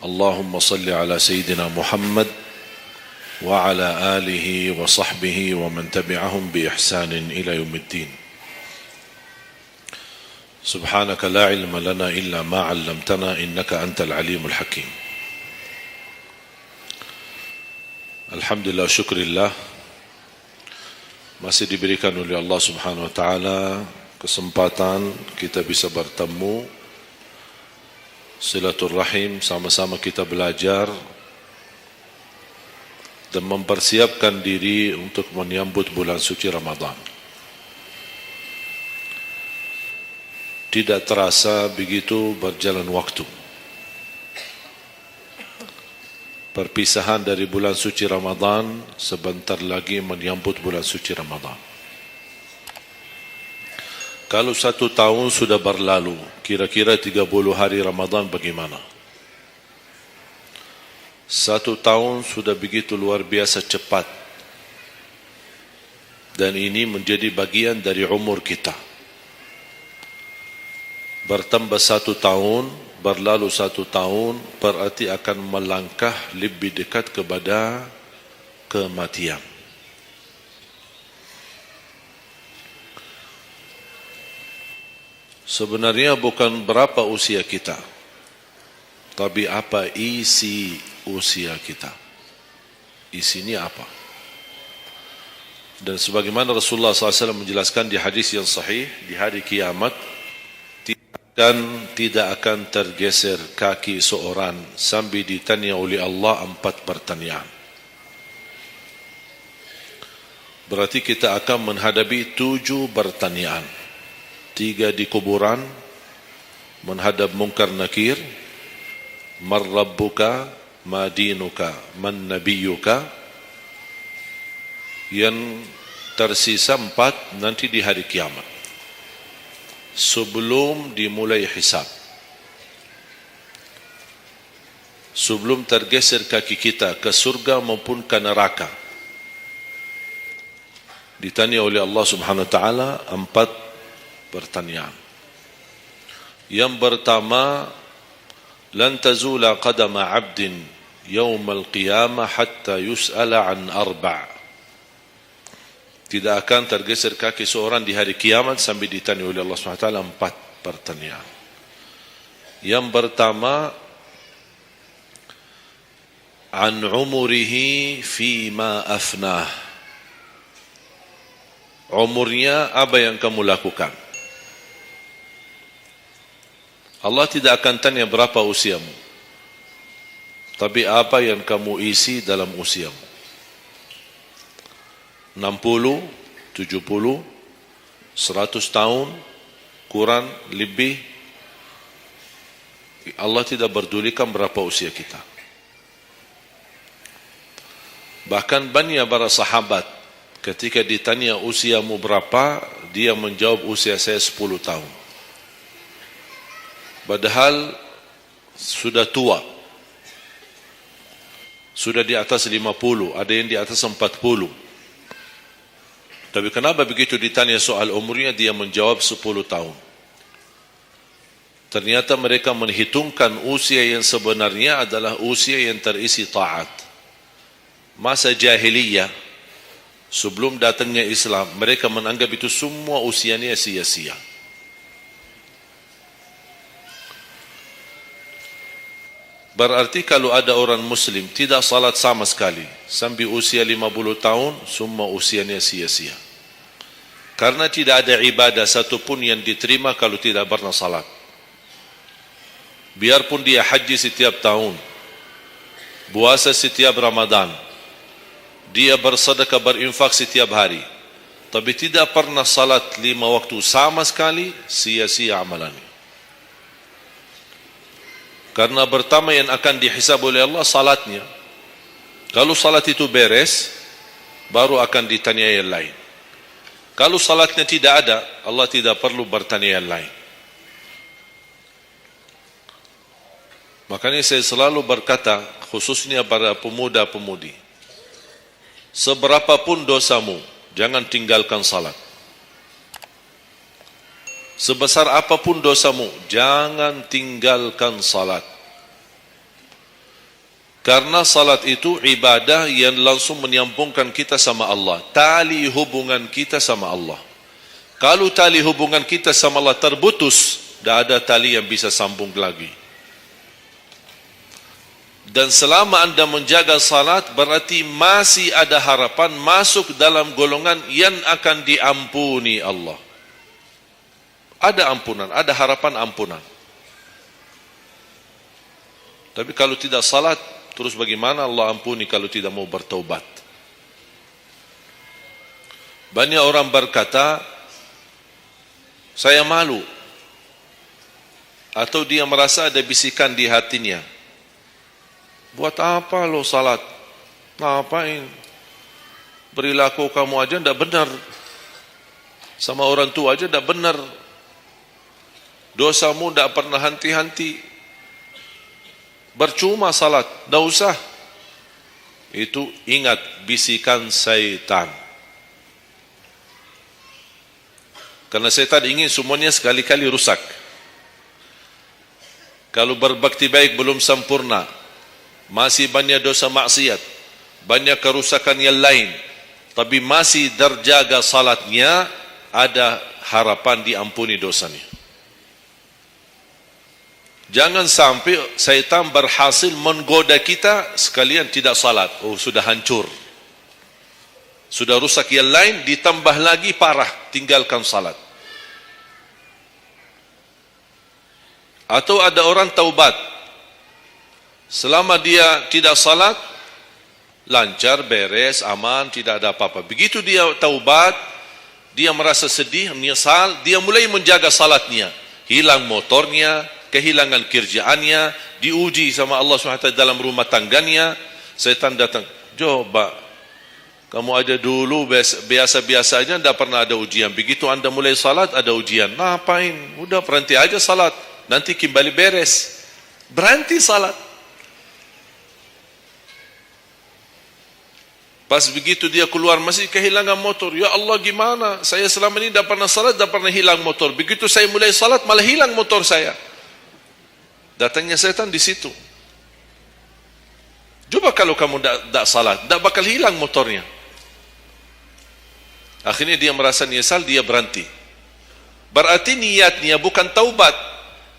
اللهم صل على سيدنا محمد وعلى آله وصحبه ومن تبعهم بإحسان إلى يوم الدين. سبحانك لا علم لنا إلا ما علمتنا إنك أنت العليم الحكيم. Alhamdulillah, syukurillah, masih diberikan oleh Allah Subhanahu wa taala kesempatan kita bisa bertemu, silaturahim, sama-sama kita belajar dan mempersiapkan diri untuk menyambut bulan suci Ramadan. Tidak terasa begitu berjalan waktu. Perpisahan dari bulan suci Ramadan, sebentar lagi menyambut bulan suci Ramadan. Kalau 1 tahun sudah berlalu, kira-kira 30 hari Ramadan bagaimana? 1 tahun sudah begitu luar biasa cepat. Dan ini menjadi bagian dari umur kita. Bertambah 1 tahun, berlalu 1 tahun, berarti akan melangkah lebih dekat kepada kematian. Sebenarnya bukan berapa usia kita, tapi apa isi usia kita. Isinya apa? Dan sebagaimana Rasulullah SAW menjelaskan di hadis yang sahih, di hari kiamat dan tidak akan tergeser kaki seorang sambil ditanya oleh Allah 4 pertanyaan. Berarti kita akan menghadapi 7 pertanyaan. 3 di kuburan, menghadap munkar nakir, man rabbuka, ma dinuka, man nabiyuka. Yang tersisa 4 nanti di hari kiamat, sebelum dimulai hisab, sebelum tergeser kaki kita ke surga maupun ke neraka, ditanya oleh Allah Subhanahu wa taala 4 pertanyaan. Yang pertama, lan tazula qadama 'abdin yaumal qiyamah hatta yus'ala an 4. Tidak akan tergeser kaki seorang di hari kiamat sampai ditanya oleh Allah SWT 4 pertanyaan. Yang pertama, an umurihi fima afnah. Umurnya apa yang kamu lakukan? Allah tidak akan tanya berapa usiamu, tapi apa yang kamu isi dalam usiamu. 60, 70, 100 tahun, kurang, lebih. Allah tidak berdulikan berapa usia kita. Bahkan banyak para sahabat ketika ditanya usiamu berapa, dia menjawab usia saya 10 tahun. Padahal sudah tua. Sudah di atas 50, ada yang di atas 40. Tapi kenapa begitu ditanya soal umurnya dia menjawab 10 tahun? Ternyata mereka menghitungkan usia yang sebenarnya adalah usia yang terisi taat. Masa jahiliyah, sebelum datangnya Islam, mereka menganggap itu semua usianya sia-sia. Berarti kalau ada orang muslim tidak salat sama sekali sampai usia 50 tahun, semua usianya sia-sia. Karena tidak ada ibadah satupun yang diterima kalau tidak pernah salat. Biarpun dia haji setiap tahun, puasa setiap Ramadan, dia bersedekah berinfak setiap hari, tapi tidak pernah salat 5 waktu sama sekali, sia-sia amalannya. Karena pertama yang akan dihisab oleh Allah salatnya. Kalau salat itu beres, baru akan ditanya yang lain. Kalau salatnya tidak ada, Allah tidak perlu bertanya yang lain. Makanya saya selalu berkata, khususnya para pemuda-pemudi, seberapapun dosamu, jangan tinggalkan salat. Sebesar apapun dosamu, jangan tinggalkan salat. Karena salat itu ibadah yang langsung menyambungkan kita sama Allah. Tali hubungan kita sama Allah. Kalau tali hubungan kita sama Allah terputus, tidak ada tali yang bisa sambung lagi. Dan selama anda menjaga salat, berarti masih ada harapan masuk dalam golongan yang akan diampuni Allah. Ada ampunan, ada harapan ampunan. Tapi kalau tidak salat, terus bagaimana Allah ampuni kalau tidak mau bertaubat? Banyak orang berkata, saya malu. Atau dia merasa ada bisikan di hatinya. Buat apa lo salat? Ngapain? Perilaku kamu aja tidak benar. Sama orang tua aja tidak benar. Dosamu tidak pernah henti-henti. Bercuma salat, tidak usah. Itu ingat bisikan syaitan. Karena syaitan ingin semuanya sekali-kali rusak. Kalau berbakti baik belum sempurna, masih banyak dosa maksiat, banyak kerusakan yang lain, tapi masih terjaga salatnya, ada harapan diampuni dosanya. Jangan sampai syaitan berhasil menggoda kita sekalian tidak salat. Oh, sudah hancur, sudah rusak yang lain, ditambah lagi parah, tinggalkan salat. Atau ada orang taubat, selama dia tidak salat, lancar, beres, aman, tidak ada apa-apa. Begitu dia taubat, dia merasa sedih, menyesal, dia mulai menjaga salatnya. Hilang motornya, kehilangan kerjaannya, diuji sama Allah SWT dalam rumah tangganya. Setan datang, coba, kamu ada dulu biasa-biasa aja, tidak pernah ada ujian. Begitu anda mulai salat, ada ujian. Ngapain? Udah berhenti aja salat, nanti kembali beres. Berhenti salat. Pas begitu dia keluar masih kehilangan motor. Ya Allah, gimana? Saya selama ini tidak pernah salat, tidak pernah hilang motor. Begitu saya mulai salat, malah hilang motor saya. Datangnya setan di situ. Coba kalau kamu tidak salat, tidak bakal hilang motornya. Akhirnya dia merasa nyesal, dia berhenti. Berarti niatnya bukan taubat.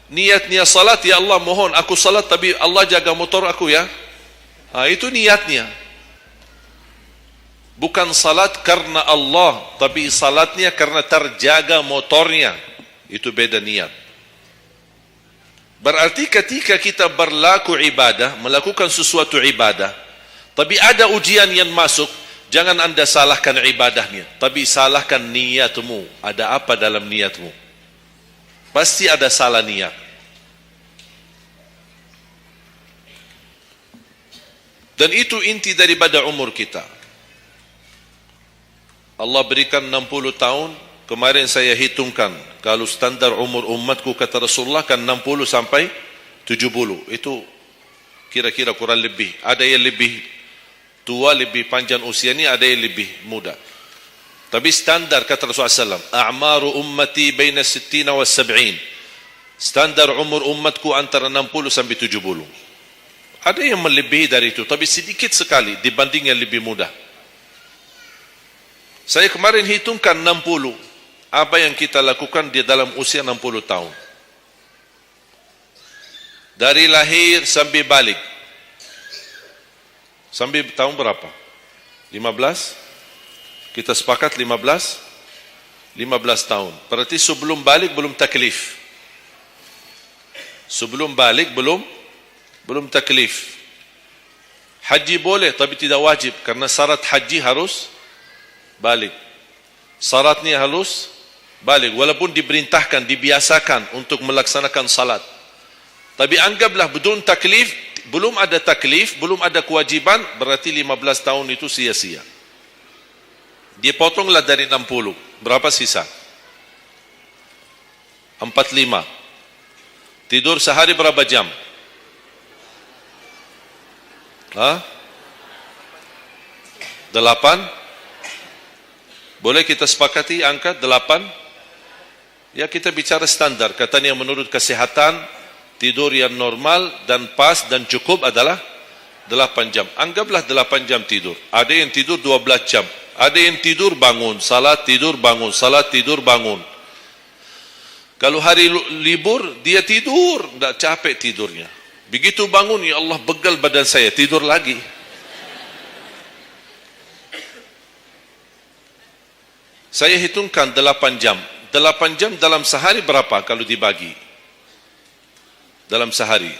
Niatnya salat, ya Allah mohon aku salat tapi Allah jaga motor aku ya. Itu niatnya. Bukan salat karena Allah, tapi salatnya karena terjaga motornya. Itu beda niat. Berarti ketika kita berlaku ibadah, melakukan sesuatu ibadah, tapi ada ujian yang masuk, jangan anda salahkan ibadahnya, tapi salahkan niatmu. Ada apa dalam niatmu? Pasti ada salah niat. Dan itu inti daripada umur kita. Allah berikan 60 tahun. Kemarin saya hitungkan, kalau standar umur umatku kata Rasulullah kan 60 sampai 70. Itu kira-kira kurang lebih. Ada yang lebih tua, lebih panjang usianya, ada yang lebih muda. Tapi standar kata Rasulullah SAW, a'maru ummati baina 60 wa 70. Standar umur umatku antara 60 sampai 70. Ada yang melebihi dari itu, tapi sedikit sekali dibanding yang lebih muda. Saya kemarin hitungkan 60. Apa yang kita lakukan di dalam usia 60 tahun. Dari lahir sampai balik. Sampai tahun berapa? 15? Kita sepakat 15? 15 tahun. Berarti sebelum balik belum taklif. Sebelum balik belum taklif. Haji boleh tapi tidak wajib. Karena syarat haji harus balik. Syaratnya harus balik. Walaupun diperintahkan, dibiasakan untuk melaksanakan salat. Tapi anggaplah bedun taklif, belum ada taklif, belum ada kewajiban, berarti 15 tahun itu sia-sia. Dia potonglah dari 60. Berapa sisa? 45. Tidur sehari berapa jam? Hah? 8? Boleh kita sepakati angka 8? Ya, kita bicara standar. Katanya menurut kesehatan, tidur yang normal dan pas dan cukup adalah 8 jam. Anggaplah 8 jam tidur. Ada yang tidur 12 jam. Ada yang tidur bangun, salat tidur bangun, salat tidur bangun. Kalau hari libur, dia tidur, tak capek tidurnya. Begitu bangun, ya Allah begal badan saya, tidur lagi. Saya hitungkan 8 jam. 8 jam dalam sehari berapa kalau dibagi? Dalam sehari.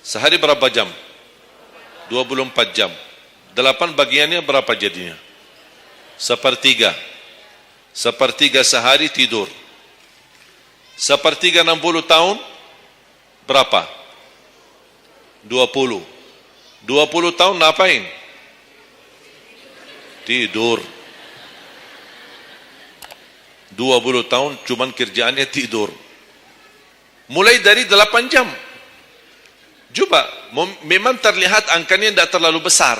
Sehari berapa jam? 24 jam. 8 bagiannya berapa jadinya? Sepertiga. Sepertiga sehari tidur. Sepertiga 60 tahun berapa? 20. 20 tahun ngapain? Tidur. 20 tahun cuman kerjaannya tidur. Mulai dari 8 jam. Coba, memang terlihat angkanya tidak terlalu besar.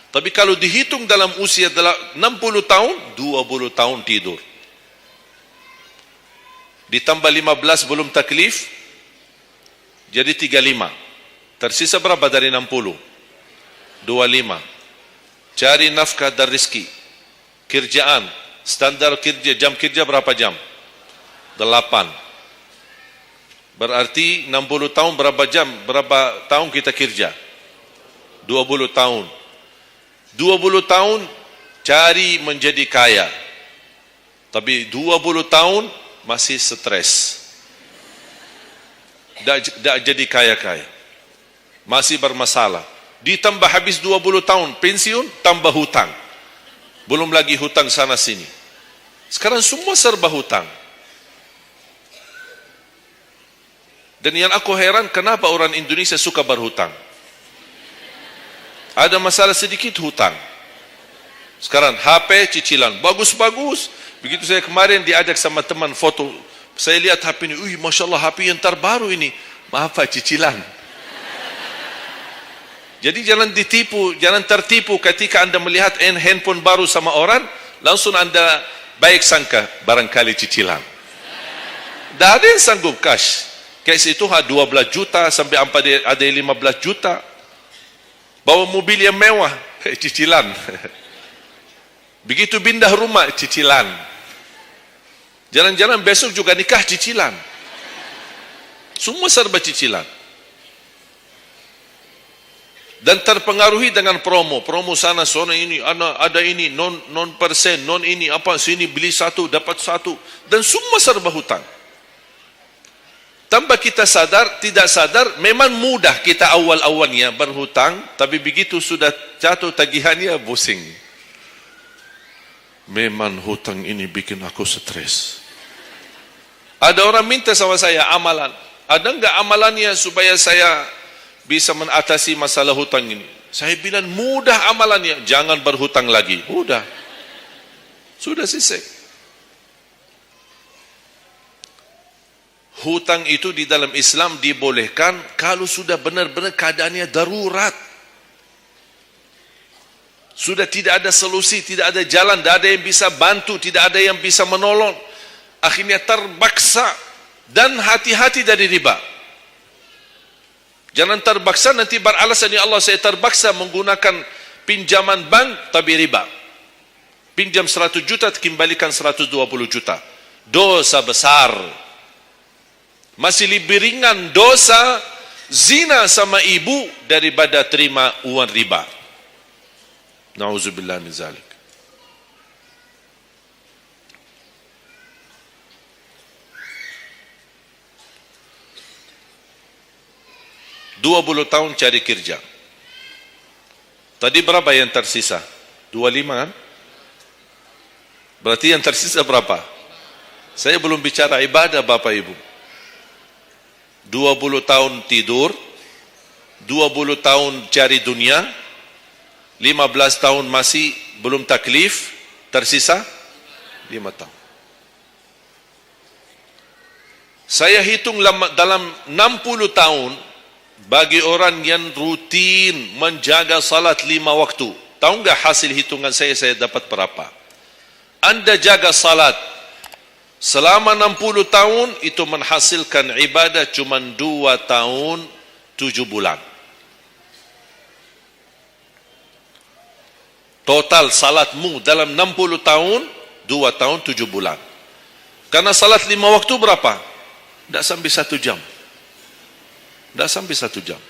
Tapi kalau dihitung dalam usia 60 tahun, 20 tahun tidur. Ditambah 15 belum taklif, jadi 35. Tersisa berapa dari 60? 25. Cari nafkah dan rezeki. Kerjaan, standar kerja, jam kerja berapa jam? 8. Berarti 60 tahun berapa jam? Berapa tahun kita kerja? 20 tahun. 20 tahun cari menjadi kaya. Tapi 20 tahun masih stres. Tak jadi kaya-kaya. Masih bermasalah. Ditambah habis 20 tahun pensiun, tambah hutang. Belum lagi hutang sana sini. Sekarang semua serba hutang. Dan yang aku heran, kenapa orang Indonesia suka berhutang? Ada masalah sedikit hutang. Sekarang HP cicilan bagus-bagus. Begitu saya kemarin diajak sama teman foto, saya lihat HP ini, Masya Allah HP yang terbaru ini. Maaf Pak, cicilan. Jadi jangan ditipu, jangan tertipu ketika anda melihat handphone baru sama orang, langsung anda baik sangka barangkali cicilan. Tak ada yang sanggup cash. Cash itu 12 juta sampai ada 15 juta. Bawa mobil yang mewah, cicilan. Begitu pindah rumah, cicilan. Jalan-jalan besok juga nikah, cicilan. Semua serba cicilan. Dan terpengaruhi dengan promo. Promo sana, sana ini, ada ini, non persen, non ini, apa, sini beli satu, dapat satu. Dan semua serba hutang. Tanpa kita sadar, tidak sadar, memang mudah kita awal-awalnya berhutang, tapi begitu sudah jatuh tagihannya, pusing. Memang hutang ini bikin aku stres. Ada orang minta sama saya amalan. Ada enggak amalannya supaya saya bisa mengatasi masalah hutang ini? Saya bilang mudah amalannya, jangan berhutang lagi. Mudah. Sudah selesai. Hutang itu di dalam Islam dibolehkan kalau sudah benar-benar keadaannya darurat. Sudah tidak ada solusi, tidak ada jalan, tidak ada yang bisa bantu, tidak ada yang bisa menolong. Akhirnya terpaksa, dan hati-hati dari riba. Jangan terpaksa nanti beralasan, ya Allah saya terpaksa menggunakan pinjaman bank tapi riba. Pinjam 100 juta kembalikan 120 juta. Dosa besar. Masih lebih ringan dosa zina sama ibu daripada terima uang riba. Nauzubillah min zalik. Dua 20 tahun cari kerja. Tadi berapa yang tersisa? 25 kan? Berarti yang tersisa berapa? Saya belum bicara ibadah Bapak Ibu. 20 tahun tidur, 20 tahun cari dunia, 15 tahun masih belum taklif, tersisa 5 tahun. Saya hitung dalam 60 tahun, bagi orang yang rutin menjaga salat 5 waktu, tahu enggak hasil hitungan saya dapat berapa? Anda jaga salat selama 60 tahun, itu menghasilkan ibadah cuma 2 tahun 7 bulan. Total salatmu dalam 60 tahun, 2 tahun 7 bulan. Karena salat 5 waktu berapa? Tidak sampai 1 jam. Tidak sampai 1 jam.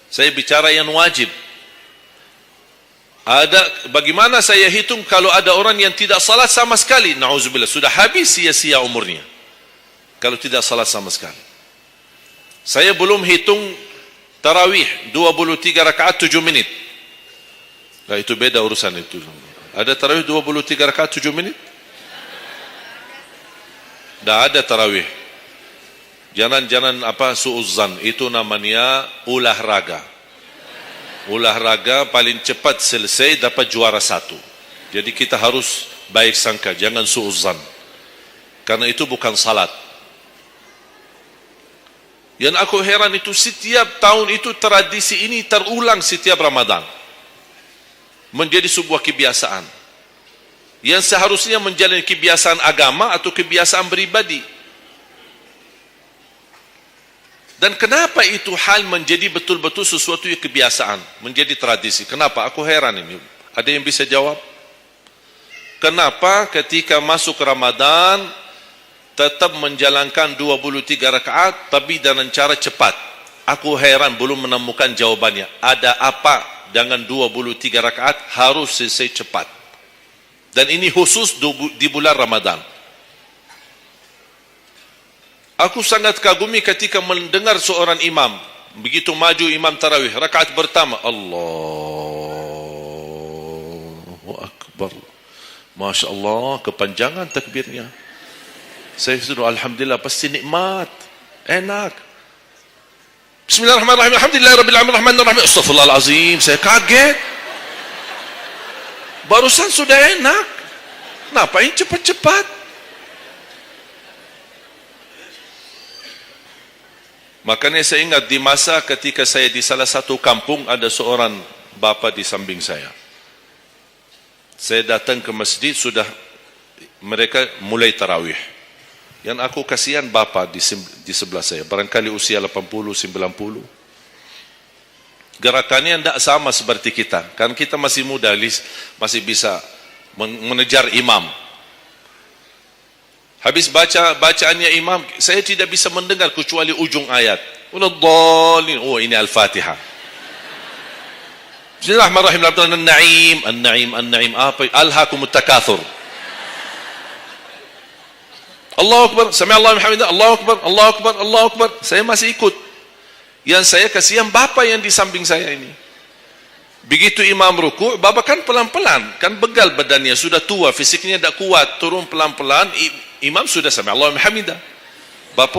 Saya bicara yang wajib. Bagaimana saya hitung kalau ada orang yang tidak salat sama sekali? Na'udzubillah, sudah habis sia-sia umurnya. Kalau tidak salat sama sekali. Saya belum hitung tarawih 23 rakaat 7 menit. Nah, itu beda urusan itu. Ada tarawih 23 rakaat 7 menit? Tidak ada tarawih. Jangan suuzzan. Itu namanya olahraga. Olahraga paling cepat selesai dapat juara 1. Jadi kita harus baik sangka, jangan suuzzan. Karena itu bukan salat. Yang aku heran itu setiap tahun itu tradisi ini terulang setiap Ramadan. Menjadi sebuah kebiasaan. Yang seharusnya menjalani kebiasaan agama atau kebiasaan beribadi. Dan kenapa itu hal menjadi betul-betul sesuatu yang kebiasaan, menjadi tradisi? Kenapa? Aku heran ini. Ada yang bisa jawab? Kenapa ketika masuk Ramadan tetap menjalankan 23 rakaat tapi dengan cara cepat? Aku heran belum menemukan jawabannya. Ada apa dengan 23 rakaat harus selesai cepat? Dan ini khusus di bulan Ramadan. Aku sangat kagumi ketika mendengar seorang imam begitu maju imam tarawih rakaat pertama, Allahu Akbar, Masya Allah, kepanjangan takbirnya. Saya suruh alhamdulillah, pasti nikmat, enak. Bismillahirrahmanirrahim, alhamdulillahirabbil alamin, arrahmanirrahim, astaghfirullahalazim. Saya kaget, barusan sudah enak, ngapain cepat-cepat? Makanya saya ingat di masa ketika saya di salah satu kampung, ada seorang bapa di samping saya. Saya datang ke masjid, sudah mereka mulai tarawih. Yang aku kasihan bapa di sebelah saya, barangkali usia 80, 90. Gerakannya tidak sama seperti kita. Kan kita masih muda, masih bisa mengejar imam. Habis bacaannya imam, saya tidak bisa mendengar kecuali ujung ayat. Oh, ini Al-Fatihah. Bismillahirrahmanirrahim. An-Na'im. Apa? Alhaakumut takatsur. Allahu Akbar. Sami'allahu liman hamidah. Allahu Akbar. Saya masih ikut. Yang saya kasihan bapa yang di samping saya ini. Begitu imam ruku', bapa kan pelan-pelan, kan begal badannya, sudah tua, fisiknya tidak kuat, turun pelan-pelan. Imam sudah sami'allahu liman hamidah. Bapa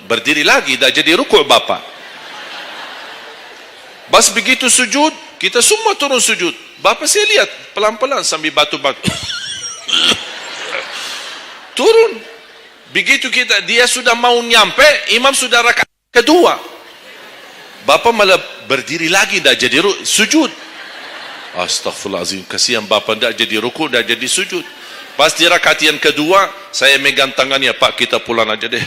berdiri lagi, dah jadi rukuk bapa. Bas begitu sujud, kita semua turun sujud. Bapa saya lihat pelan-pelan sambil batu-batu. Turun. Begitu dia sudah mau nyampe, imam sudah rakaat kedua. Bapa malah berdiri lagi, dah jadi sujud. Astaghfirullahaladzim, kasihan bapa, dah jadi rukuk, dah jadi sujud. Pas di rakaat yang kedua, saya megang tangannya, Pak, kita pulang aja deh.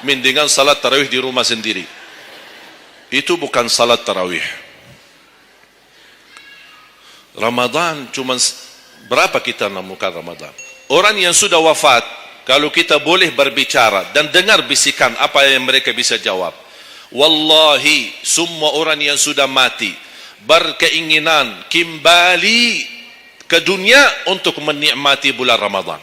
Mendingan salat tarawih di rumah sendiri. Itu bukan salat tarawih. Ramadan cuma berapa kita menemukan Ramadan? Orang yang sudah wafat, kalau kita boleh berbicara dan dengar bisikan, apa yang mereka bisa jawab? Wallahi, semua orang yang sudah mati berkeinginan kembali ke dunia untuk menikmati bulan Ramadan.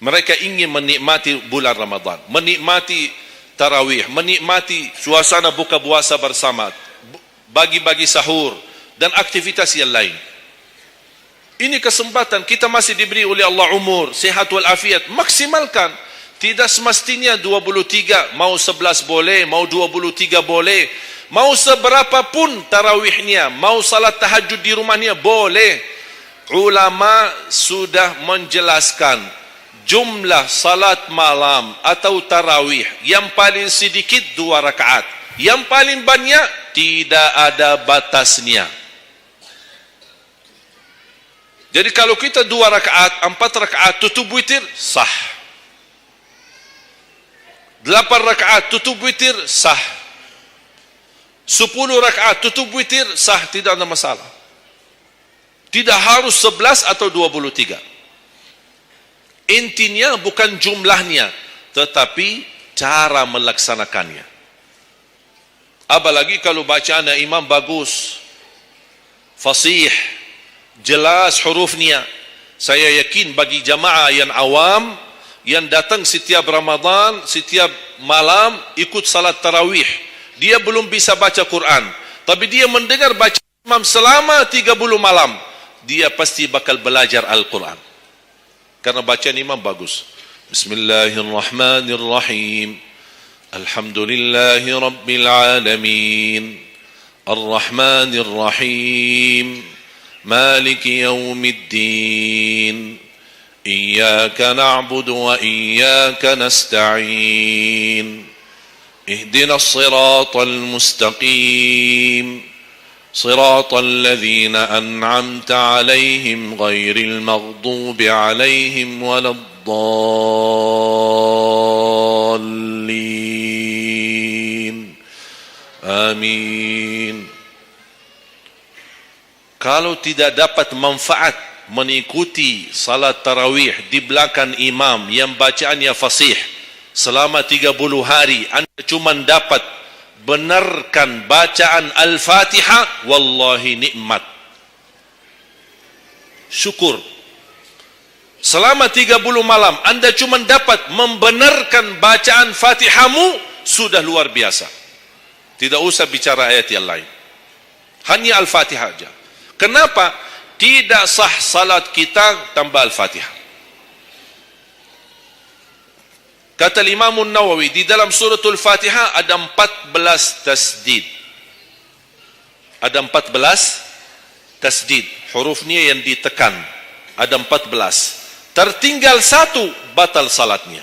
Mereka ingin menikmati bulan Ramadan, menikmati tarawih, menikmati suasana buka puasa bersama, bagi-bagi sahur dan aktivitas yang lain. Ini kesempatan, kita masih diberi oleh Allah umur, sehat walafiat, maksimalkan. Tidak semestinya 23, mau 11 boleh, mau 23 boleh, mau seberapa pun tarawihnya, mau salat tahajud di rumahnya boleh. Ulama sudah menjelaskan jumlah salat malam atau tarawih yang paling sedikit 2 rakaat, yang paling banyak tidak ada batasnya. Jadi kalau kita 2 rakaat, 4 rakaat tutup witir, sah. 8 rakaat tutup witir, sah. 10 10 rakaat tutup witir, sah, tidak ada masalah. Tidak harus 11 atau 23. Intinya bukan jumlahnya, tetapi cara melaksanakannya. Apalagi kalau bacaan imam bagus, fasih, jelas hurufnya. Saya yakin bagi jamaah yang awam, yang datang setiap Ramadan, setiap malam ikut salat tarawih, dia belum bisa baca Quran, tapi dia mendengar baca imam selama 30 malam, dia pasti bakal belajar Al-Quran karena bacaan imam bagus. Bismillahirrahmanirrahim. Alhamdulillahi Rabbil Alamin. Ar-Rahmanir-Rahim. Maliki Yawmiddin. Iyyaka na'budu wa iyyaka nasta'in. Ihdinas siratal mustaqim. Siratal ladzina an'amta 'alaihim ghairil maghdubi 'alaihim waladdallin. Amin. Kalau tidak dapat manfaat mengikuti salat tarawih di belakang imam yang bacaannya fasih selama 30 hari, anda cuma dapat benarkan bacaan Al-Fatihah, wallahi nikmat. Syukur. Selama 30 malam anda cuma dapat membenarkan bacaan Fatihahmu, sudah luar biasa. Tidak usah bicara ayat yang lain, hanya Al-Fatihah saja. Kenapa? Tidak sah salat kita tanpa Al-Fatihah. Kata Imam Nawawi, di dalam suratul Fatihah ada 14 tasdid. Ada 14 tasdid. Hurufnya yang ditekan. Ada 14. Tertinggal satu, batal salatnya.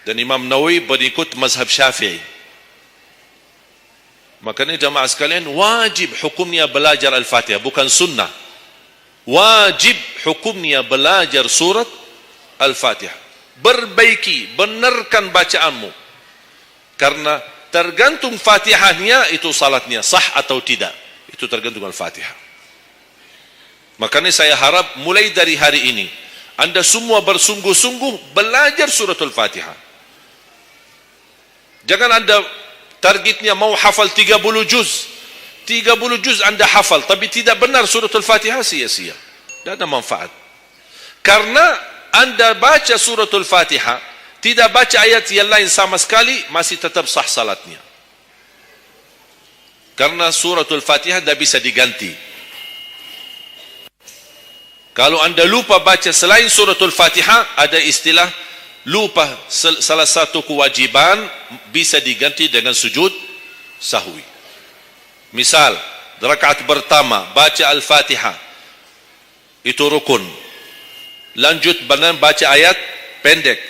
Dan Imam Nawawi berikut mazhab Syafi'i. Makanya jamaah sekalian, wajib hukumnya belajar Al-Fatihah, bukan sunnah. Wajib hukumnya belajar surat Al-Fatihah. Perbaiki, benarkan bacaanmu, karena tergantung Fatihahnya itu salatnya sah atau tidak, itu tergantung Al-Fatihah. Makanya saya harap mulai dari hari ini anda semua bersungguh-sungguh belajar suratul Fatihah. Jangan anda targetnya mau hafal 30 juz. 30 juz anda hafal tapi tidak benar suratul Fatihah, sia-sia, tidak ada manfaat. Karena anda baca suratul Fatihah, tidak baca ayat yang lain sama sekali, masih tetap sah salatnya. Karena suratul Fatihah tidak bisa diganti. Kalau anda lupa baca selain suratul Fatihah, ada istilah lupa salah satu kewajiban, bisa diganti dengan sujud sahwi. Misal, rakaat pertama baca Al-Fatihah, itu rukun. Lanjut baca ayat pendek,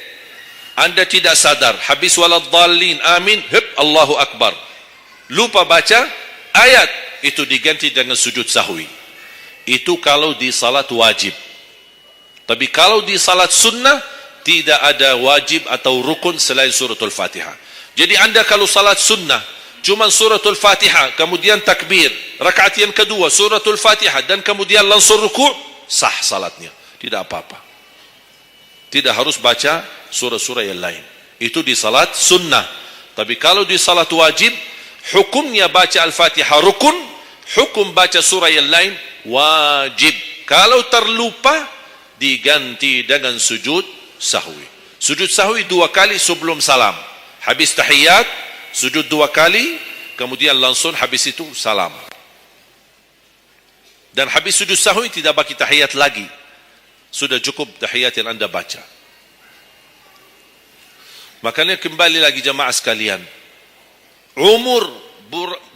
anda tidak sadar, habis waladdallin, amin, Allahu Akbar, lupa baca ayat, itu diganti dengan sujud sahwi. Itu kalau di salat wajib. Tapi kalau di salat sunnah, tidak ada wajib atau rukun selain suratul Fatihah. Jadi anda kalau salat sunnah cuma suratul Fatihah, kemudian takbir, rakaat yang kedua suratul Fatihah, dan kemudian langsung ruku', sah salatnya, tidak apa-apa. Tidak harus baca surah-surah yang lain. Itu di salat sunnah. Tapi kalau di salat wajib, hukumnya baca Al-Fatihah rukun, hukum baca surah yang lain wajib. Kalau terlupa, diganti dengan sujud sahwi. Sujud sahwi 2 kali sebelum salam. Habis tahiyat, sujud 2 kali, kemudian langsung habis itu salam. Dan habis sujud sahwi tidak bagi tahiyat lagi. Sudah cukup tahiyat yang anda baca. Makanya kembali lagi jamaah sekalian, umur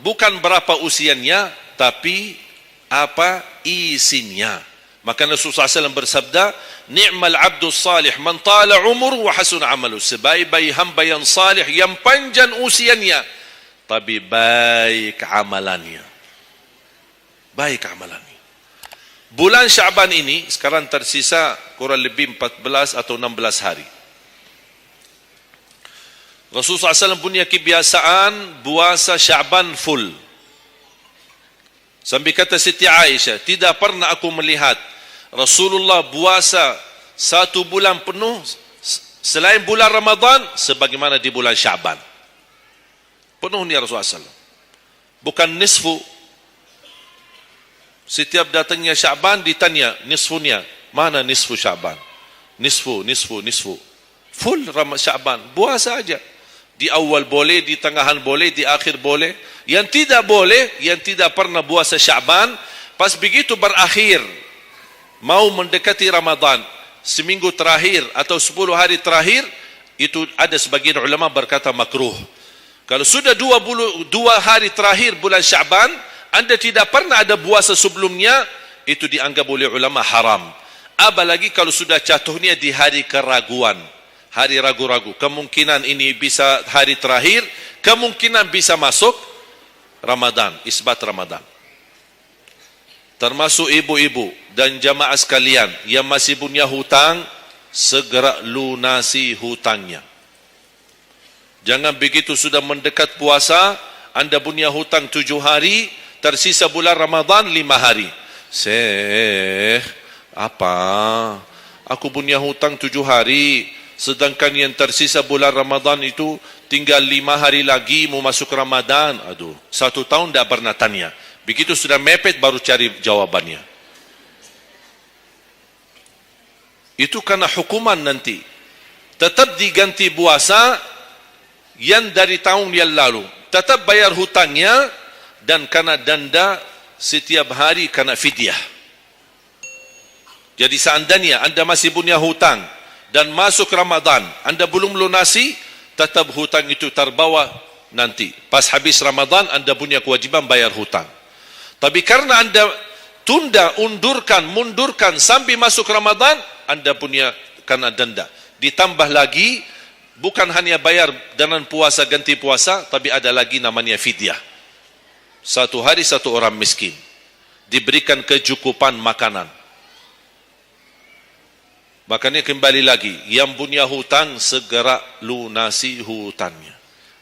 bukan berapa usianya, tapi apa isinya. Maka Rasulullah SAW bersabda, ni'mal abdus salih man tala umur wa hasun amalu. Sebaik-baik hamba yang salih, yang panjang usianya, tapi baik amalannya. Baik amalannya. Bulan Syaban ini sekarang tersisa kurang lebih 14 atau 16 hari. Rasulullah SAW punya kebiasaan puasa Sya'ban full. Sambil kata Siti Aisyah, tidak pernah aku melihat Rasulullah puasa 1 bulan penuh selain bulan Ramadan sebagaimana di bulan Sya'ban. Penuhnya Rasulullah SAW. Bukan nisfu. Setiap datangnya Sya'ban ditanya nisfunya. Mana nisfu Sya'ban? Nisfu. Full Sya'ban. Puasa saja. Di awal boleh, di tengahan boleh, di akhir boleh. Yang tidak boleh, yang tidak pernah puasa Sya'ban, pas begitu berakhir, mau mendekati Ramadan, seminggu terakhir atau 10 hari terakhir, itu ada sebagian ulama berkata makruh. Kalau sudah 2 hari terakhir bulan Sya'ban, anda tidak pernah ada puasa sebelumnya, itu dianggap oleh ulama haram. Apalagi kalau sudah jatuhnya di hari keraguan, hari ragu-ragu. Kemungkinan ini bisa hari terakhir, kemungkinan bisa masuk Ramadan, isbat Ramadan. Termasuk ibu-ibu dan jamaah sekalian yang masih punya hutang, segera lunasi hutangnya. Jangan begitu sudah mendekat puasa, anda punya hutang 7 hari, tersisa bulan Ramadan 5 hari. Apa? Aku punya hutang 7 hari, sedangkan yang tersisa bulan Ramadan itu tinggal 5 hari lagi mau masuk Ramadan. Aduh, 1 tahun tidak pernah tanya. Begitu sudah mepet baru cari jawabannya. Itu karena hukuman nanti. Tetap diganti puasa yang dari tahun yang lalu. Tetap bayar hutangnya dan kena denda setiap hari kena fidyah. Jadi seandainya anda masih punya hutang dan masuk Ramadan, anda belum lunasi, tetap hutang itu terbawa nanti. Pas habis Ramadan, anda punya kewajiban bayar hutang. Tapi karena anda tunda, mundurkan sampai masuk Ramadan, anda punya kena denda. Ditambah lagi, bukan hanya bayar dengan puasa ganti puasa, tapi ada lagi namanya fidyah. 1 hari 1 orang miskin. Diberikan kecukupan makanan. Makanya kembali lagi, yang punya hutang segera lunasi hutangnya.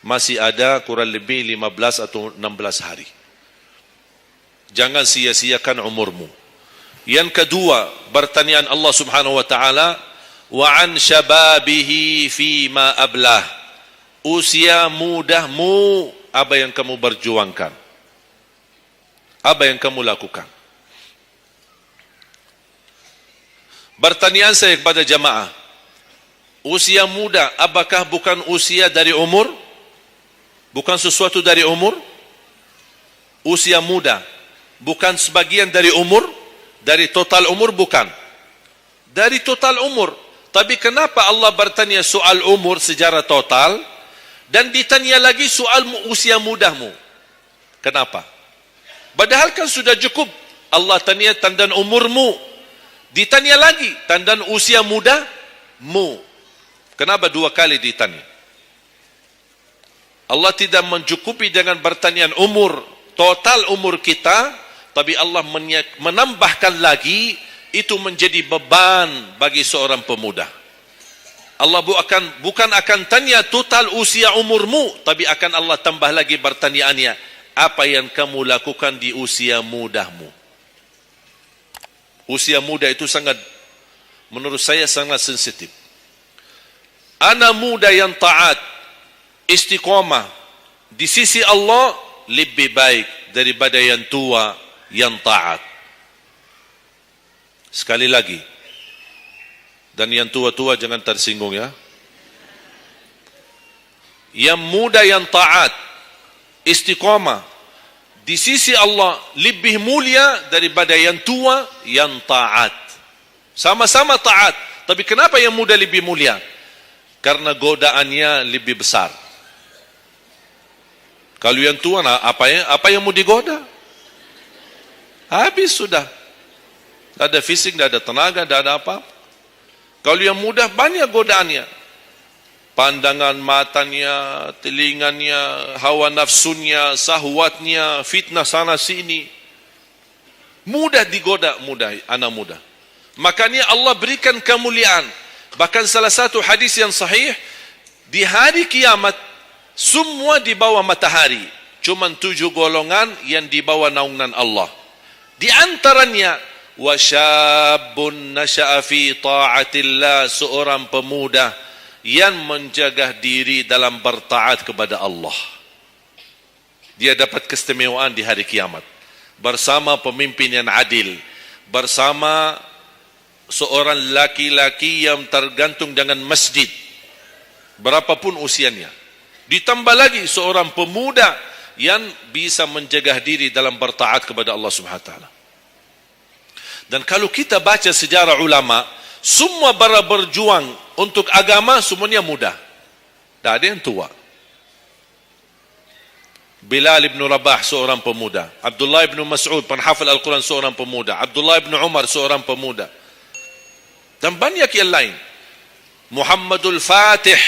Masih ada kurang lebih 15 atau 16 hari. Jangan sia-siakan umurmu. Yang kedua, pertanyaan Allah Subhanahu wa taala, wa an syababihi fima ablah. Usia mudahmu, apa yang kamu berjuangkan? Apa yang kamu lakukan? Pertanyaan saya kepada jamaah, usia muda apakah bukan usia dari umur? Bukan sesuatu dari umur? Usia muda bukan sebagian dari umur? Dari total umur bukan? Dari total umur. Tapi kenapa Allah bertanya soal umur secara total dan ditanya lagi soal usia mudahmu? Kenapa? Padahal kan sudah cukup Allah tanya tentang umurmu, ditanya lagi tentang usia mudamu. Kenapa 2 kali ditanya? Allah tidak mencukupi dengan pertanyaan umur, total umur kita, tapi Allah menambahkan lagi, itu menjadi beban bagi seorang pemuda. Allah bukan akan tanya total usia umurmu, tapi akan Allah tambah lagi pertanyaannya, apa yang kamu lakukan di usia mudahmu? Usia muda itu menurut saya sangat sensitif. Anak muda yang taat, istiqomah di sisi Allah lebih baik daripada yang tua yang taat. Sekali lagi, dan yang tua-tua jangan tersinggung ya. Yang muda yang taat, istiqomah di sisi Allah lebih mulia daripada yang tua yang taat. Sama-sama taat, tapi kenapa yang muda lebih mulia? Karena godaannya lebih besar. Kalau yang tua, apa yang mau digoda? Habis sudah. Tidak ada fisik, tidak ada tenaga, tidak ada apa. Kalau yang muda banyak godaannya. Pandangan matanya, telinganya, hawa nafsunya, sahwatnya, fitnah sana sini. Mudah digoda, anak muda. Makanya Allah berikan kemuliaan. Bahkan salah satu hadis yang sahih, Di hari kiamat, semua di bawah matahari. Cuma 7 golongan yang di bawah naungan Allah. Di antaranya, wasyabun nasya'a fi ta'atillah, seorang pemuda yang menjaga diri dalam bertaat kepada Allah. Dia dapat keistimewaan di hari kiamat. Bersama pemimpin yang adil. Bersama seorang laki-laki yang tergantung dengan masjid. Berapapun usianya. Ditambah lagi seorang pemuda yang bisa menjaga diri dalam bertaat kepada Allah Subhanahu wa taala. Dan kalau kita baca sejarah ulama, semua para berjuang untuk agama semuanya muda. Tak ada yang tua. Bilal ibn Rabah seorang pemuda, Abdullah ibn Mas'ud penghafal Al-Quran seorang pemuda, Abdullah ibn Umar seorang pemuda, dan banyak yang lain. Muhammadul Fatih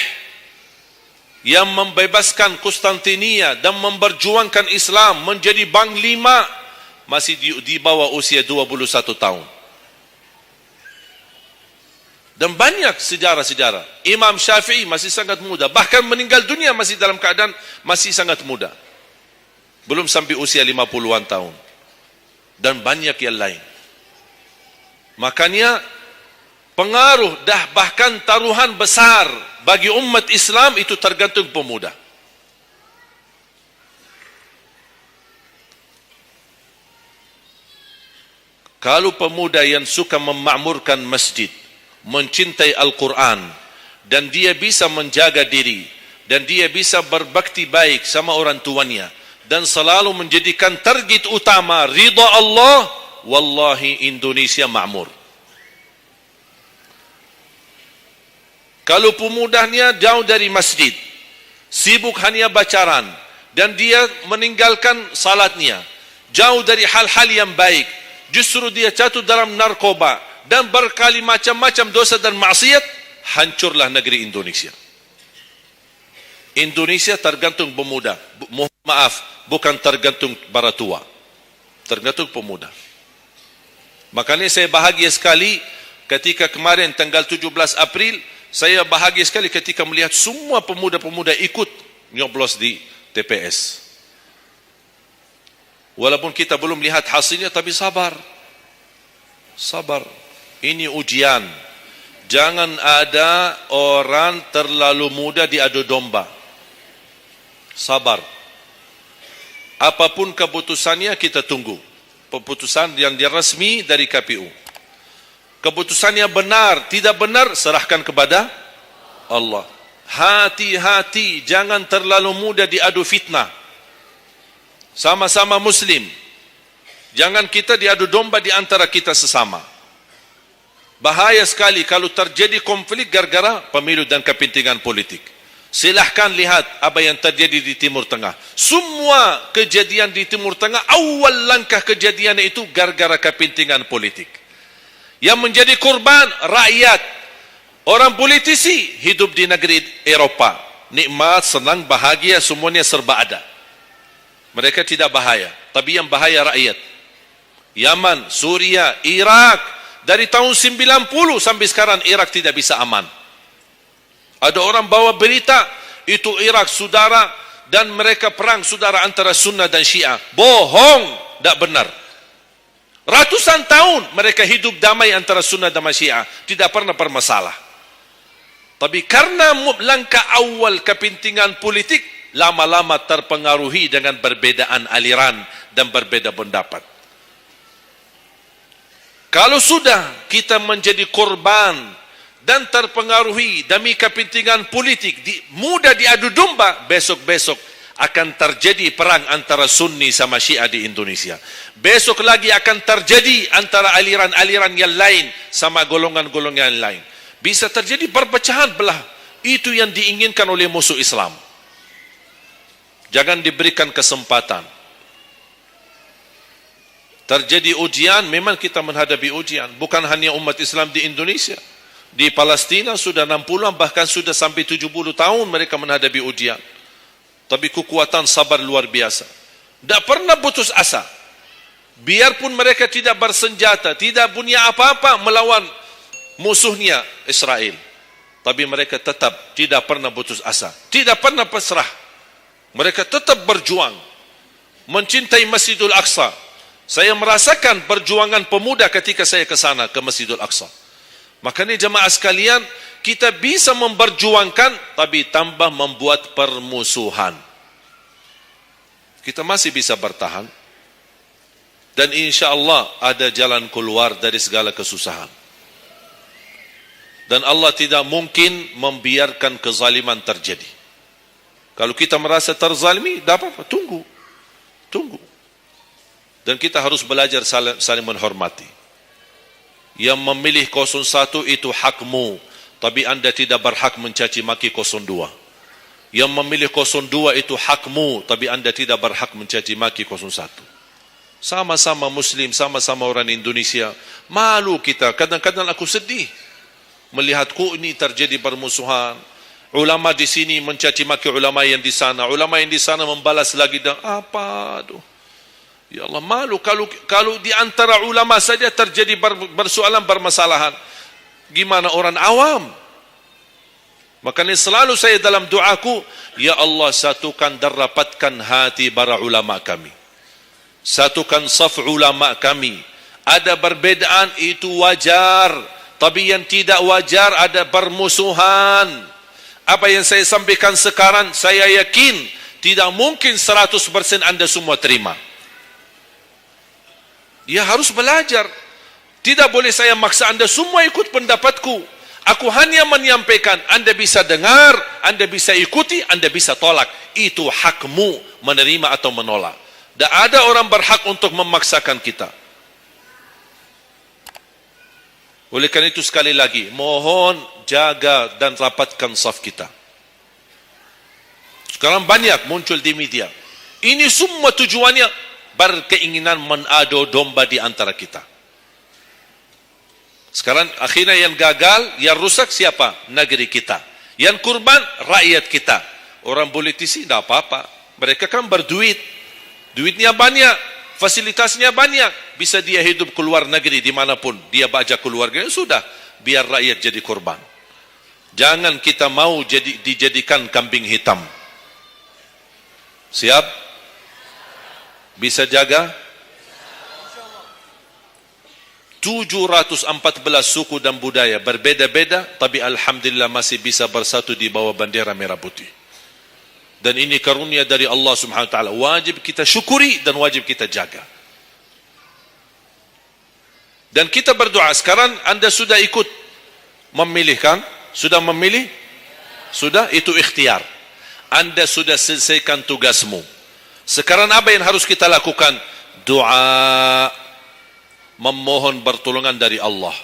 yang membebaskan Konstantinia dan memperjuangkan Islam menjadi panglima, masih di bawah usia 21 tahun. Dan banyak sejarah-sejarah. Imam Syafi'i masih sangat muda, bahkan meninggal dunia masih dalam keadaan masih sangat muda, belum sampai usia 50-an tahun. Dan banyak yang lain. Makanya pengaruh bahkan taruhan besar bagi umat Islam itu tergantung pemuda. Kalau pemuda yang suka memakmurkan masjid, mencintai Al-Quran, dan dia bisa menjaga diri, dan dia bisa berbakti baik sama orang tuanya, dan selalu menjadikan target utama ridha Allah, wallahi Indonesia makmur. Kalau pemudanya jauh dari masjid, sibuk hanya bacaran, dan dia meninggalkan salatnya, jauh dari hal-hal yang baik, justru dia jatuh dalam narkoba dan berkali macam-macam dosa dan maksiat, hancurlah negeri Indonesia. Indonesia tergantung pemuda. Maaf, bukan tergantung para tua. Tergantung pemuda. Makanya saya bahagia sekali ketika kemarin tanggal 17 April, saya bahagia sekali ketika melihat semua pemuda-pemuda ikut nyoblos di TPS. Walaupun kita belum lihat hasilnya, tapi sabar. Sabar. Ini ujian. Jangan ada orang terlalu muda diadu domba. Sabar. Apapun keputusannya kita tunggu. Keputusan yang resmi dari KPU. Keputusannya benar, tidak benar, serahkan kepada Allah. Hati-hati, jangan terlalu muda diadu fitnah. Sama-sama Muslim. Jangan kita diadu domba di antara kita sesama. Bahaya sekali kalau terjadi konflik gara-gara pemilu dan kepentingan politik. Silahkan lihat apa yang terjadi di Timur Tengah. Semua kejadian di Timur Tengah, awal langkah kejadian itu gara-gara kepentingan politik. Yang menjadi korban rakyat. Orang politisi hidup di negeri Eropa. Nikmat, senang, bahagia, semuanya serba ada. Mereka tidak bahaya. Tapi yang bahaya rakyat. Yaman, Suria, Irak. Dari tahun 90 sampai sekarang Irak tidak bisa aman. Ada orang bawa berita, itu Irak saudara, dan mereka perang saudara antara Sunnah dan Syiah. Bohong, tidak benar. Ratusan tahun mereka hidup damai antara Sunnah dan Syiah, tidak pernah bermasalah. Tapi karena langkah awal kepentingan politik, lama-lama terpengaruhi dengan perbedaan aliran dan berbeda pendapat. Kalau sudah kita menjadi korban dan terpengaruhi demi kepentingan politik, mudah diadu domba, besok-besok akan terjadi perang antara Sunni sama Syiah di Indonesia. Besok lagi akan terjadi antara aliran-aliran yang lain sama golongan-golongan yang lain. Bisa terjadi perpecahan belah. Itu yang diinginkan oleh musuh Islam. Jangan diberikan kesempatan. Terjadi ujian, memang kita menghadapi ujian. Bukan hanya umat Islam di Indonesia. Di Palestina sudah 60, bahkan sudah sampai 70 tahun mereka menghadapi ujian. Tapi kekuatan sabar luar biasa. Tidak pernah putus asa. Biarpun mereka tidak bersenjata, tidak punya apa-apa melawan musuhnya Israel. Tapi mereka tetap tidak pernah putus asa, tidak pernah pasrah. Mereka tetap berjuang, mencintai Masjidul Aqsa. Saya merasakan perjuangan pemuda ketika saya ke sana, ke Masjidul Aqsa. Makanya jemaah sekalian, kita bisa memperjuangkan, tapi tambah membuat permusuhan. Kita masih bisa bertahan. Dan insya Allah ada jalan keluar dari segala kesusahan. Dan Allah tidak mungkin membiarkan kezaliman terjadi. Kalau kita merasa terzalimi, tidak apa-apa, tunggu. Dan kita harus belajar saling menghormati. Yang memilih 01 itu hakmu, tapi anda tidak berhak mencaci maki 02. Yang memilih 02 itu hakmu, tapi anda tidak berhak mencaci maki 01. Sama-sama Muslim, sama-sama orang Indonesia. Malu kita, kadang-kadang aku sedih melihatku ini terjadi permusuhan. Ulama di sini mencaci maki ulama yang di sana, ulama yang di sana membalas lagi dan apa tu? Ya Allah, malu kalau di antara ulama saja terjadi persoalan permasalahan. Gimana orang awam? Makanya selalu saya dalam doaku, ya Allah satukan dan rapatkan hati para ulama kami. Satukan saf ulama kami. Ada perbedaan itu wajar, tapi yang tidak wajar ada permusuhan. Apa yang saya sampaikan sekarang, saya yakin tidak mungkin 100% anda semua terima. Dia harus belajar. Tidak boleh saya maksa anda semua ikut pendapatku. Aku hanya menyampaikan, anda bisa dengar, anda bisa ikuti, anda bisa tolak. Itu hakmu menerima atau menolak. Tak ada orang berhak untuk memaksakan kita. Oleh karena itu sekali lagi, mohon jaga dan rapatkan saf kita. Sekarang banyak muncul di media. Ini semua tujuannya berkeinginan menadu domba di antara kita. Sekarang akhirnya yang gagal, yang rusak siapa? Negeri kita. Yang kurban, rakyat kita. Orang politisi, tidak apa-apa. Mereka kan berduit. Duitnya banyak. Fasilitasnya banyak. Bisa dia hidup keluar negeri dimanapun. Dia baca keluarganya, sudah. Biar rakyat jadi korban. Jangan kita mau dijadikan kambing hitam. Siap? Bisa jaga? 714 suku dan budaya berbeda-beda, tapi alhamdulillah masih bisa bersatu di bawah bendera merah putih. Dan ini karunia dari Allah Subhanahu wa taala. Wajib kita syukuri dan wajib kita jaga. Dan kita berdoa. Sekarang anda sudah ikut memilih kan? Sudah memilih? Sudah, itu ikhtiar. Anda sudah selesaikan tugasmu. Sekarang apa yang harus kita lakukan? Doa, memohon pertolongan dari Allah.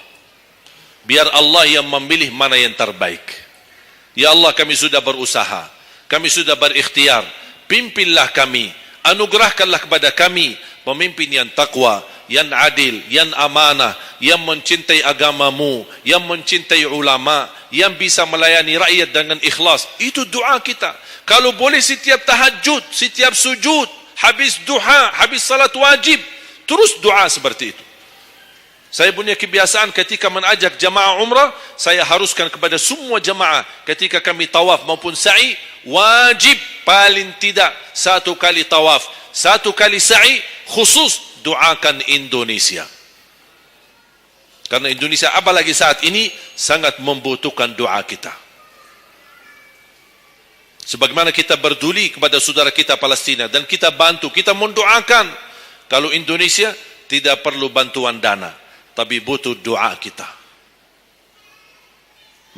Biar Allah yang memilih mana yang terbaik. Ya Allah, kami sudah berusaha, kami sudah berikhtiar. Pimpinlah kami, anugerahkanlah kepada kami pemimpin yang takwa, yang adil, yang amanah, yang mencintai agamamu, yang mencintai ulama, yang bisa melayani rakyat dengan ikhlas. Itu doa kita. Kalau boleh setiap tahajud, setiap sujud, habis duha, habis salat wajib, terus doa seperti itu. Saya punya kebiasaan ketika mengajak jamaah umrah, saya haruskan kepada semua jamaah ketika kami tawaf maupun sa'i, wajib paling tidak 1 kali tawaf, 1 kali sa'i, khusus doakan Indonesia. Karena Indonesia apalagi saat ini sangat membutuhkan doa kita. Sebagaimana kita berduli kepada saudara kita Palestina dan kita bantu, kita mendoakan. Kalau Indonesia tidak perlu bantuan dana, tapi butuh doa kita.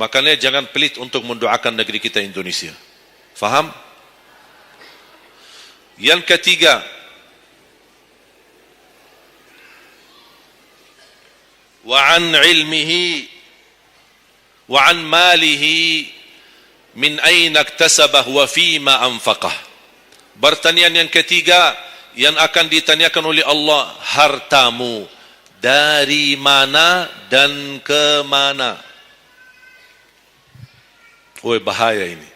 Makanya jangan pelit untuk mendoakan negeri kita Indonesia. Faham? Yang ketiga, wa an ilmihi wa an malihi min aina iktasabah wa fima anfaqah. Pertanyaan yang ketiga yang akan ditanyakan oleh Allah, hartamu dari mana dan ke mana? Bahaya ini.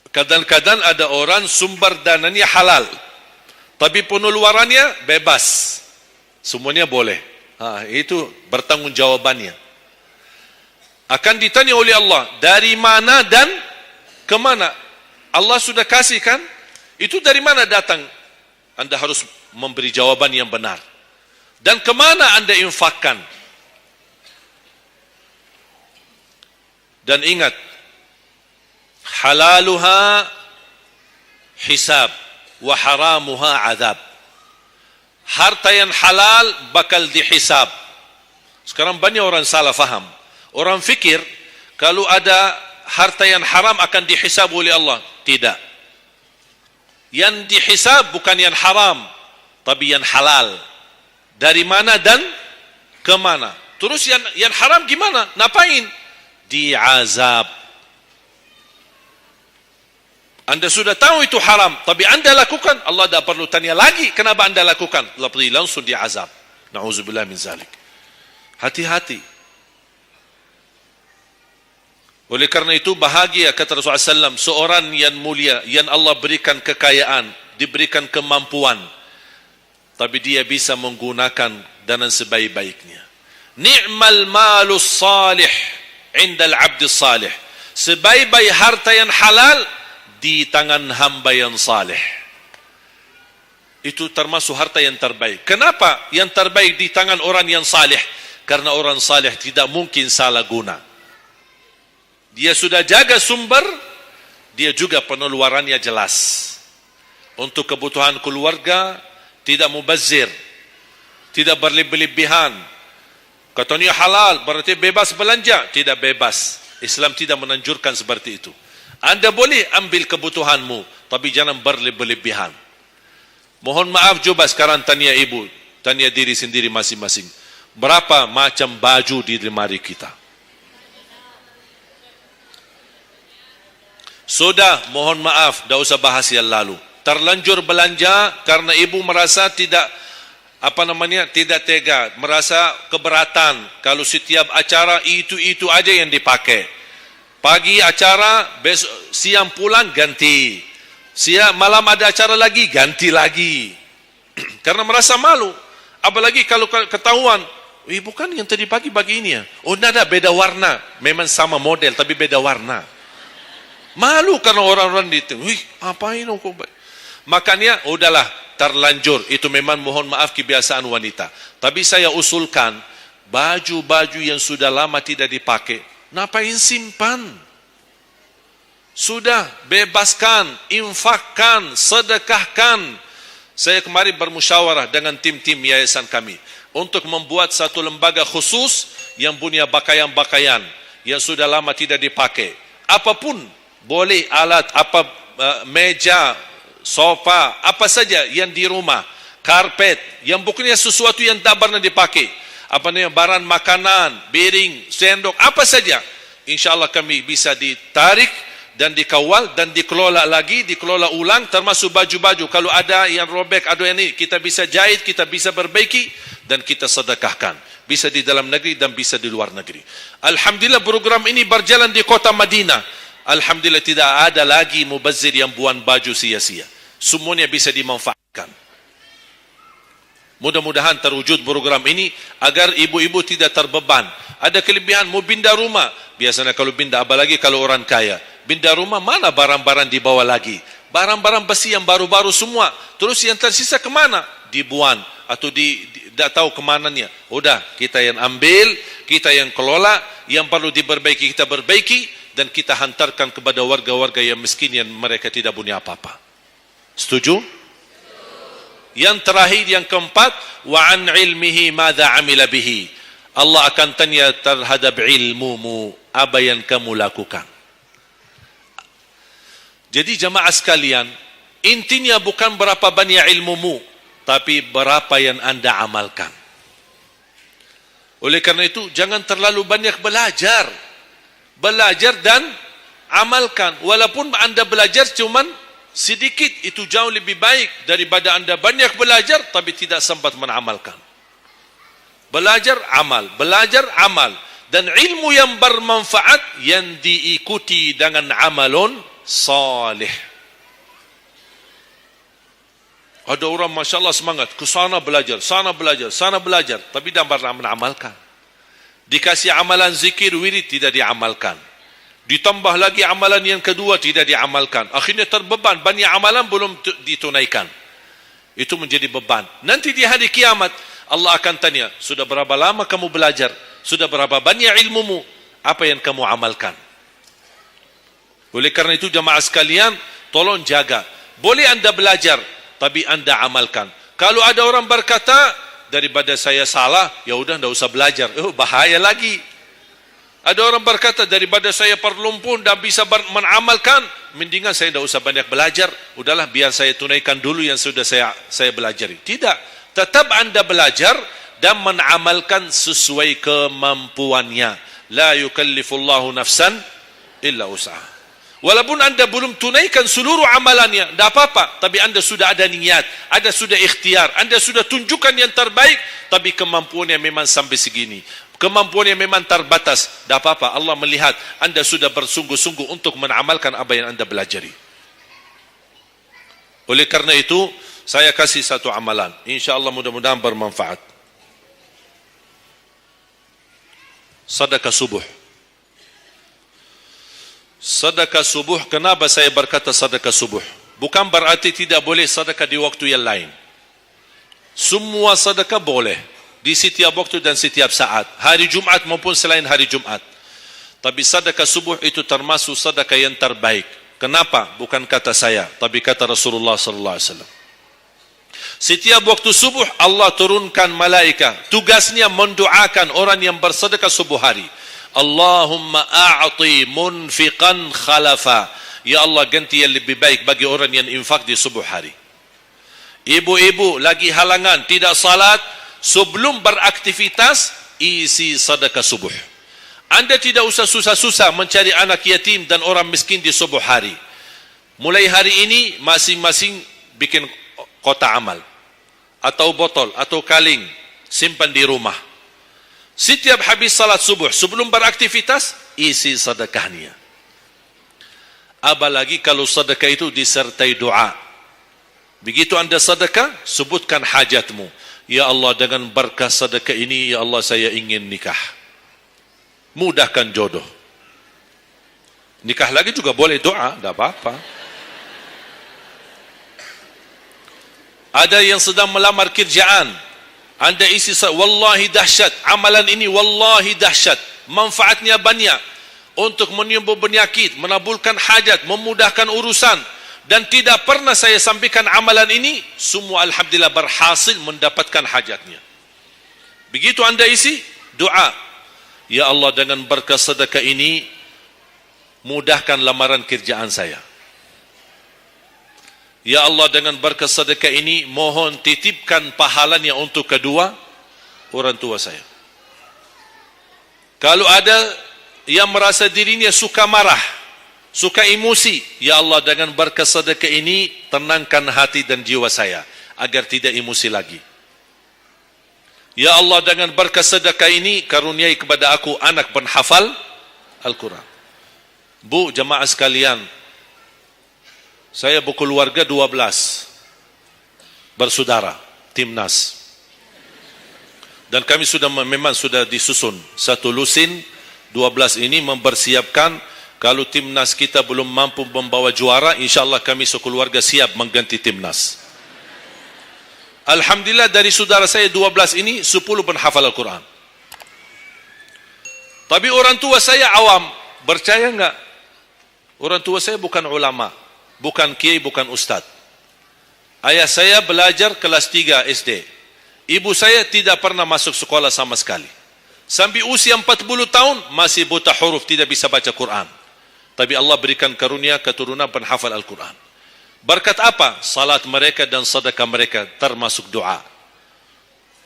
Kadang-kadang ada orang sumber dananya halal, tapi pengeluarannya bebas. Semuanya boleh. Itu bertanggung jawabannya. akan ditanya oleh Allah, dari mana dan ke mana? Allah sudah kasihkan, itu dari mana datang? Anda harus memberi jawaban yang benar. Dan ke mana Anda infakkan? Dan ingat, halaluha hisab wa haramuha azab. Harta yang halal bakal dihisab. Sekarang banyak orang salah faham. Orang fikir kalau ada harta yang haram akan dihisab oleh Allah. Tidak. Yang dihisab bukan yang haram, tapi yang halal. Dari mana dan ke mana? Terus yang haram gimana? Ngapain? Diazab. Anda sudah tahu itu haram, tapi Anda lakukan, Allah tak perlu tanya lagi kenapa Anda lakukan. Allah pergi langsung diazab. Na'udzubillah min zalik. Hati-hati. Oleh karena itu bahagia kata Rasulullah SAW, seorang yang mulia, yang Allah berikan kekayaan, diberikan kemampuan, tapi dia bisa menggunakan dengan sebaik-baiknya. Ni'mal malus salih indal abdis salih. Sebaik-baik harta yang halal di tangan hamba yang salih. Itu termasuk harta yang terbaik. Kenapa yang terbaik di tangan orang yang salih? Karena orang salih tidak mungkin salah guna. Dia sudah jaga sumber, dia juga pengeluarannya jelas. Untuk kebutuhan keluarga, tidak mubazir, tidak berlebih-lebihan. Katanya halal, berarti bebas belanja. Tidak bebas. Islam tidak menanjurkan seperti itu. Anda boleh ambil kebutuhanmu, tapi jangan berlebih-lebihan. Mohon maaf, coba sekarang tanya ibu, tanya diri sendiri masing-masing. Berapa macam baju di lemari kita? Sudah, mohon maaf, tak usah bahas yang lalu. Terlanjur belanja karena ibu merasa tidak tidak tega, merasa keberatan kalau setiap acara itu aja yang dipakai. Pagi acara, besok siang pulang ganti. Siang malam ada acara lagi, ganti lagi. Karena merasa malu. Apalagi kalau ketahuan, bukan yang tadi pagi ini ya. Oh, ada beda warna. Memang sama model tapi beda warna. Malu karena orang-orang itu. Apain aku? Makanya udahlah, terlanjur. Itu memang mohon maaf kebiasaan wanita. Tapi saya usulkan baju-baju yang sudah lama tidak dipakai, ngapain simpan? Sudah, bebaskan, infakkan, sedekahkan. Saya kemarin bermusyawarah dengan tim-tim yayasan kami untuk membuat satu lembaga khusus yang punya pakaian-pakaian yang sudah lama tidak dipakai. Apapun boleh, alat meja, sofa, apa saja yang di rumah, karpet, yang bukannya sesuatu yang tak pernah dipakai, barang makanan, piring, sendok, apa saja, insyaAllah kami bisa ditarik dan dikawal dan dikelola lagi, dikelola ulang, termasuk baju-baju. Kalau ada yang robek, ada yang ini, kita bisa jahit, kita bisa perbaiki dan kita sedekahkan. Bisa di dalam negeri dan bisa di luar negeri. Alhamdulillah program ini berjalan di kota Madinah. Alhamdulillah tidak ada lagi mubazir yang buang baju sia-sia. Semuanya bisa dimanfaatkan. Mudah-mudahan terwujud program ini agar ibu-ibu tidak terbeban. Ada kelebihan, mau pindah rumah. Biasanya kalau pindah, apalagi kalau orang kaya. Pindah rumah, mana barang-barang dibawa lagi? Barang-barang besi yang baru-baru semua. Terus yang tersisa kemana? Dibuang. Atau tidak tahu kemananya. Udah, kita yang ambil, kita yang kelola. Yang perlu diperbaiki, kita perbaiki. Dan kita hantarkan kepada warga-warga yang miskin yang mereka tidak punya apa-apa. Setuju? Yang terakhir, yang keempat, wa an ilmihi madza amila bihi. Allah akan tanya terhadap ilmumu, apa yang kamu lakukan. Jadi jemaah sekalian, intinya bukan berapa banyak ilmumu, tapi berapa yang Anda amalkan. Oleh karena itu, jangan terlalu banyak belajar. Belajar dan amalkan. Walaupun Anda belajar cuman sedikit, itu jauh lebih baik daripada Anda banyak belajar tapi tidak sempat mengamalkan. Belajar, amal. Belajar, amal. Dan ilmu yang bermanfaat yang diikuti dengan amalun salih. Ada orang Masya Allah semangat, ke sana belajar, sana belajar, sana belajar, tapi tidak pernah mengamalkan. Dikasih amalan zikir, wirid, tidak diamalkan. Ditambah lagi amalan yang kedua, tidak diamalkan. Akhirnya terbeban, banyak amalan belum ditunaikan. Itu menjadi beban. Nanti di hari kiamat, Allah akan tanya, sudah berapa lama kamu belajar? Sudah berapa banyak ilmumu? Apa yang kamu amalkan? Oleh karena itu jamaah sekalian, tolong jaga. Boleh anda belajar, tapi anda amalkan. Kalau ada orang berkata, daripada saya salah, ya udah enggak usah belajar. Oh, bahaya lagi. Ada orang berkata, daripada saya perlumpuh dan bisa mengamalkan, mendingan saya enggak usah banyak belajar. Udahlah, biar saya tunaikan dulu yang sudah saya belajari. Tidak. Tetap anda belajar dan mengamalkan sesuai kemampuannya. La yukallifullahu nafsan illa usaha. Walaupun anda belum tunaikan seluruh amalannya, tidak apa-apa. Tapi anda sudah ada niat, anda sudah ikhtiar, anda sudah tunjukkan yang terbaik. Tapi kemampuannya memang sampai segini, kemampuannya memang terbatas. Tidak apa-apa, Allah melihat anda sudah bersungguh-sungguh untuk mengamalkan apa yang anda belajari. Oleh karena itu, saya kasih satu amalan. InsyaAllah mudah-mudahan bermanfaat. Sedekah subuh. Sedekah subuh, kenapa saya berkata sedekah subuh? Bukan berarti tidak boleh sedekah di waktu yang lain. Semua sedekah boleh di setiap waktu dan setiap saat, hari Jumat maupun selain hari Jumat. Tapi sedekah subuh itu termasuk sedekah yang terbaik. Kenapa? Bukan kata saya, tapi kata Rasulullah sallallahu alaihi wasallam. Setiap waktu subuh Allah turunkan malaikat, tugasnya mendoakan orang yang bersedekah subuh hari. Allahumma a'ti munfiqan khalafa. Ya Allah, ganti yang lebih baik bagi orang yang infak di subuh hari. Ibu-ibu lagi halangan tidak salat, sebelum beraktivitas isi sedekah subuh. Anda tidak usah susah-susah mencari anak yatim dan orang miskin di subuh hari. Mulai hari ini masing-masing bikin kotak amal atau botol atau kaleng, simpan di rumah. Setiap habis salat subuh, sebelum beraktivitas, isi sedekahnya. Apalagi kalau sedekah itu disertai doa. Begitu anda sedekah, sebutkan hajatmu. Ya Allah, dengan berkah sedekah ini, ya Allah, saya ingin nikah. Mudahkan jodoh. Nikah lagi juga boleh doa, tidak apa-apa. Ada yang sedang melamar kerjaan, anda isi, wallahi dahsyat, amalan ini wallahi dahsyat, manfaatnya banyak untuk menyembuh penyakit, menabulkan hajat, memudahkan urusan. Dan tidak pernah saya sampaikan amalan ini, semua alhamdulillah berhasil mendapatkan hajatnya. Begitu anda isi, doa, ya Allah, dengan berkah sedekah ini, mudahkan lamaran kerjaan saya. Ya Allah, dengan berkah sedekah ini, mohon titipkan pahalanya untuk kedua orang tua saya. Kalau ada yang merasa dirinya suka marah, suka emosi, ya Allah, dengan berkah sedekah ini, tenangkan hati dan jiwa saya, agar tidak emosi lagi. Ya Allah, dengan berkah sedekah ini, karuniai kepada aku anak penghafal Al-Quran. Bu, jamaah sekalian, saya berkeluarga 12 bersaudara, timnas. Dan kami memang sudah disusun satu lusin. 12 ini mempersiapkan, kalau timnas kita belum mampu membawa juara, insyaAllah kami sekeluarga siap mengganti timnas. Alhamdulillah, dari saudara saya 12 ini 10 penghafal Al-Quran. Tapi orang tua saya awam. Percaya enggak? Orang tua saya bukan ulama, bukan kiai, bukan ustaz. Ayah saya belajar kelas 3 SD. Ibu saya tidak pernah masuk sekolah sama sekali. Sampai usia 40 tahun masih buta huruf, tidak bisa baca Quran. Tapi Allah berikan karunia keturunan penghafal Al-Quran. Berkat apa? Salat mereka dan sedekah mereka, termasuk doa.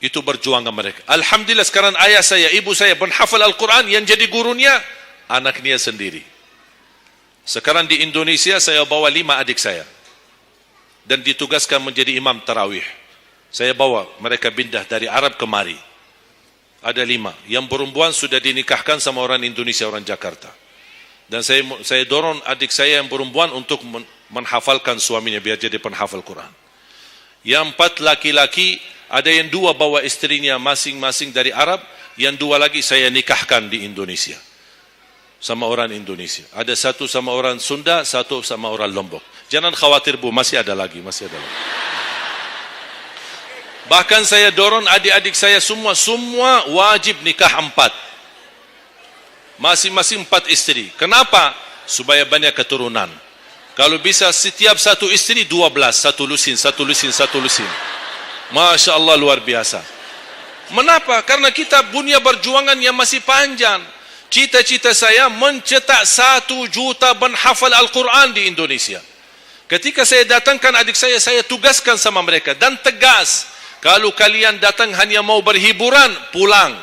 Itu berjuangan mereka. Alhamdulillah, sekarang ayah saya, ibu saya penghafal Al-Quran, yang jadi gurunya anaknya sendiri. Sekarang di Indonesia saya bawa 5 adik saya dan ditugaskan menjadi imam tarawih. Saya bawa mereka pindah dari Arab kemari. Ada 5. Yang perempuan sudah dinikahkan sama orang Indonesia, orang Jakarta. Dan saya dorong adik saya yang perempuan untuk menghafalkan suaminya biar jadi penghafal Quran. Yang 4 laki-laki, ada yang 2 bawa istrinya masing-masing dari Arab, yang 2 lagi saya nikahkan di Indonesia. Sama orang Indonesia. Ada 1 sama orang Sunda, 1 sama orang Lombok. Jangan khawatir Bu, masih ada lagi. Bahkan saya dorong adik-adik saya semua wajib nikah 4. Masing-masing 4 istri. Kenapa? Supaya banyak keturunan. Kalau bisa setiap 1 istri 12, 1 lusin. Masya Allah, luar biasa. Mengapa? Karena kita punya perjuangan yang masih panjang. Cita-cita saya mencetak 1 juta penghafal Al-Quran di Indonesia. Ketika saya datangkan adik saya tugaskan sama mereka dan tegas. Kalau kalian datang hanya mau berhiburan, pulang.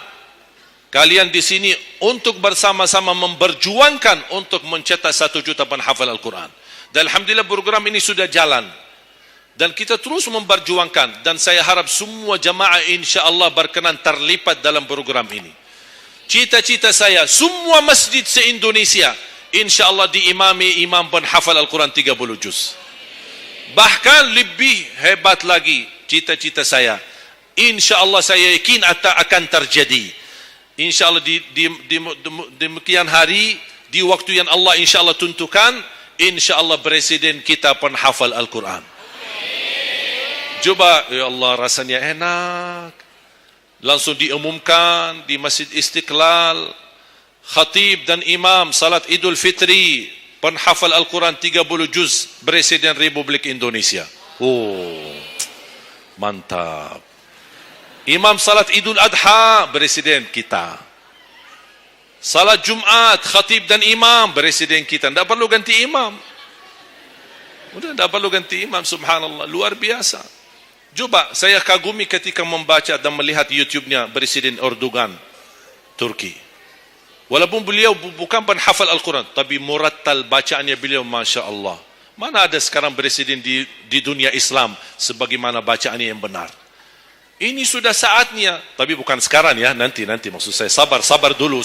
Kalian di sini untuk bersama-sama memperjuangkan untuk mencetak 1 juta penghafal Al-Quran. Dan alhamdulillah program ini sudah jalan. Dan kita terus memperjuangkan. Dan saya harap semua jamaah insya-Allah berkenan terlibat dalam program ini. Cita-cita saya, semua masjid se-Indonesia insya-Allah diimami imam penghafal Al-Quran 30 juz. Bahkan lebih hebat lagi cita-cita saya. Insya-Allah saya yakin akan terjadi. Insya-Allah di demikian hari, di waktu yang Allah insya-Allah tentukan, insya-Allah presiden kita penghafal Al-Quran. Coba, ya Allah, rasanya enak. Langsung diumumkan di Masjid Istiqlal, khatib dan imam salat Idul Fitri penghafal Al-Quran 30 juz, Presiden Republik Indonesia. Oh, mantap. Imam salat Idul Adha, Presiden kita. Salat Jumat, khatib dan imam, Presiden kita. Tidak perlu ganti imam. Udah, tidak perlu ganti imam, subhanallah, luar biasa. Coba saya kagumi ketika membaca dan melihat YouTube-nya Presiden Erdogan Turki. Walaupun beliau bukan penghafal Al-Quran, tapi murattal bacaannya beliau, Masya Allah. Mana ada sekarang presiden di dunia Islam sebagaimana bacaannya yang benar. Ini sudah saatnya, tapi bukan sekarang ya, nanti maksud saya sabar dulu.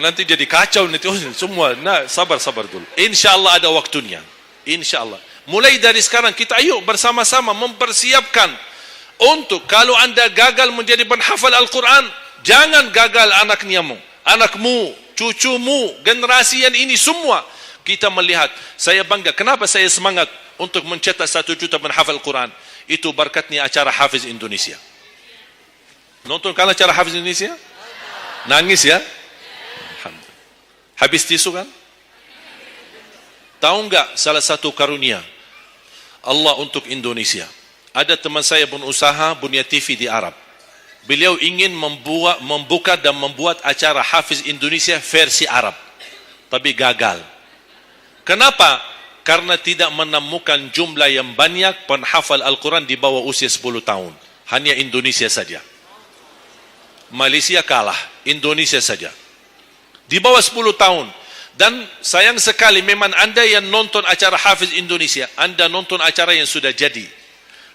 Nanti jadi kacau nanti semua. Nah, sabar dulu. Insya-Allah ada waktunya. Insya-Allah. Mulai dari sekarang kita ayo bersama-sama mempersiapkan untuk kalau anda gagal menjadi penghafal Al-Quran, jangan gagal anakmu, cucumu, generasi yang ini semua. Kita melihat, saya bangga. Kenapa saya semangat untuk mencetak 1 juta penghafal Al-Quran? Itu berkatnya acara Hafiz Indonesia. Nonton kan acara Hafiz Indonesia? Nangis ya? Habis tisu kan? Tahu enggak salah satu karunia Allah untuk Indonesia? Ada teman saya berusaha punya TV di Arab. Beliau ingin membuka dan membuat acara Hafiz Indonesia versi Arab. Tapi gagal. Kenapa? Karena tidak menemukan jumlah yang banyak penghafal Al-Quran di bawah usia 10 tahun. Hanya Indonesia saja. Malaysia kalah, Indonesia saja. Di bawah 10 tahun. Dan sayang sekali memang anda yang nonton acara Hafiz Indonesia, anda nonton acara yang sudah jadi.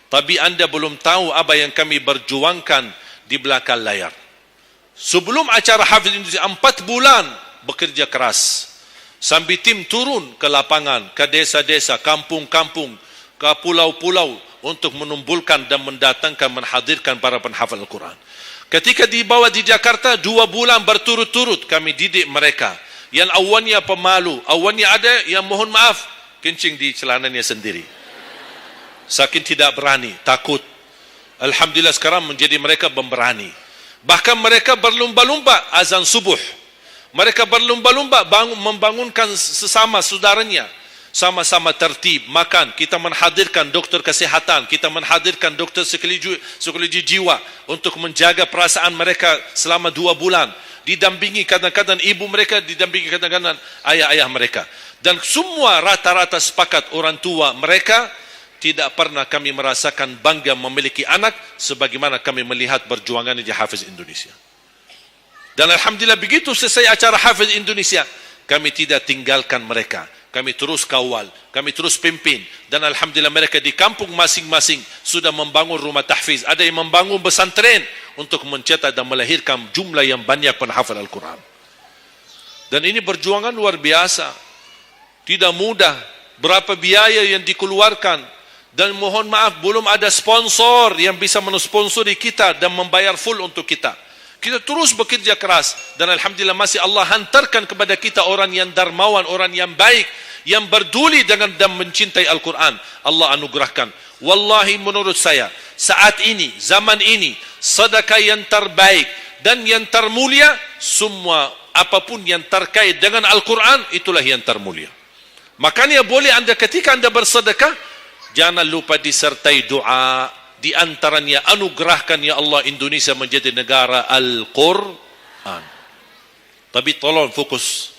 Tapi anda belum tahu apa yang kami berjuangkan di belakang layar. Sebelum acara Hafiz Indonesia, 4 bulan bekerja keras. Sambil tim turun ke lapangan, ke desa-desa, kampung-kampung, ke pulau-pulau untuk menumpulkan dan mendatangkan, menghadirkan para penghafal Al-Quran. Ketika dibawa di Jakarta, 2 bulan berturut-turut kami didik mereka. Yang awalnya pemalu, awalnya ada yang mohon maaf kencing di celananya sendiri, saking tidak berani, takut. Alhamdulillah sekarang menjadi mereka pemberani. Bahkan mereka berlumba-lumba azan subuh. Mereka berlumba-lumba membangunkan sesama saudaranya. Sama-sama tertib, makan. Kita menghadirkan dokter kesehatan, kita menghadirkan dokter psikologi jiwa untuk menjaga perasaan mereka selama 2 bulan. Didampingi kadang-kadang ibu mereka, didampingi kadang-kadang ayah-ayah mereka. Dan semua rata-rata sepakat orang tua mereka tidak pernah kami merasakan bangga memiliki anak sebagaimana kami melihat perjuangan di Hafiz Indonesia. Dan alhamdulillah begitu selesai acara Hafiz Indonesia, kami tidak tinggalkan mereka. Kami terus kawal, kami terus pimpin. Dan alhamdulillah mereka di kampung masing-masing sudah membangun rumah tahfiz. Ada yang membangun pesantren untuk mencetak dan melahirkan jumlah yang banyak penghafal Al-Quran. Dan ini perjuangan luar biasa. Tidak mudah. Berapa biaya yang dikeluarkan. Dan mohon maaf, belum ada sponsor yang bisa mensponsori kita dan membayar full untuk kita. Kita terus bekerja keras dan alhamdulillah masih Allah hantarkan kepada kita orang yang dermawan, orang yang baik, yang berduli dengan dan mencintai Al-Quran. Allah anugerahkan. Wallahi menurut saya, saat ini, zaman ini, sedekah yang terbaik dan yang termulia, semua apapun yang terkait dengan Al-Quran, itulah yang termulia. Makanya boleh anda ketika anda bersedekah, jangan lupa disertai doa. Di antaranya anugerahkan ya Allah Indonesia menjadi negara Al-Quran. Tapi tolong fokus.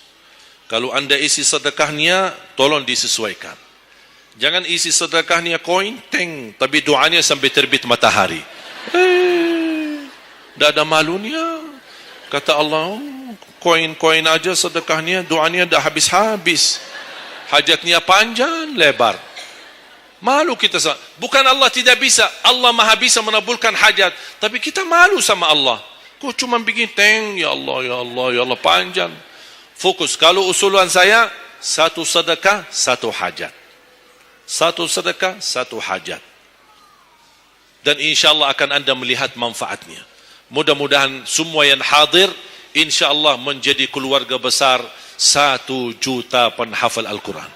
Kalau anda isi sedekahnya, tolong disesuaikan. Jangan isi sedekahnya koin, teng, tapi doanya sampai terbit matahari. Tidak ada malunya. Kata Allah, koin-koin aja sedekahnya, doanya dah habis-habis. Hajatnya panjang, lebar. Malu kita sama. Bukan Allah tidak bisa. Allah maha bisa menabulkan hajat. Tapi kita malu sama Allah. Kok cuma bikin teng, ya Allah, ya Allah, ya Allah, panjang. Fokus. Kalau usulan saya, satu sedekah, satu hajat. Satu sedekah, satu hajat. Dan insyaAllah akan anda melihat manfaatnya. Mudah-mudahan semua yang hadir, insyaAllah menjadi keluarga besar 1 juta penghafal Al-Quran.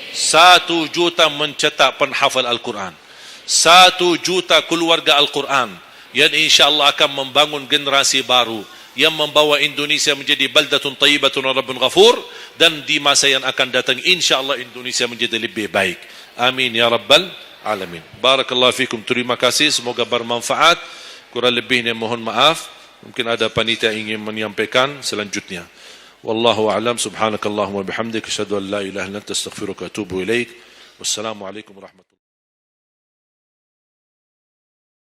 1 juta mencetak penghafal Al-Quran. 1 juta keluarga Al-Quran yang insyaAllah akan membangun generasi baru yang membawa Indonesia menjadi baldatun tayyibatun wa rabbun ghafur, dan di masa yang akan datang insyaAllah Indonesia menjadi lebih baik. Amin ya rabbal alamin. Barakallahu fikum. Terima kasih, semoga bermanfaat. Kurang lebihnya mohon maaf. Mungkin ada panitia ingin menyampaikan selanjutnya. Wallahu a'lam. Subhanakallahumma bihamdika asyhadu an la ilaha illa anta astaghfiruka wa atubu ilaik. Wassalamu alaikum warahmatullahi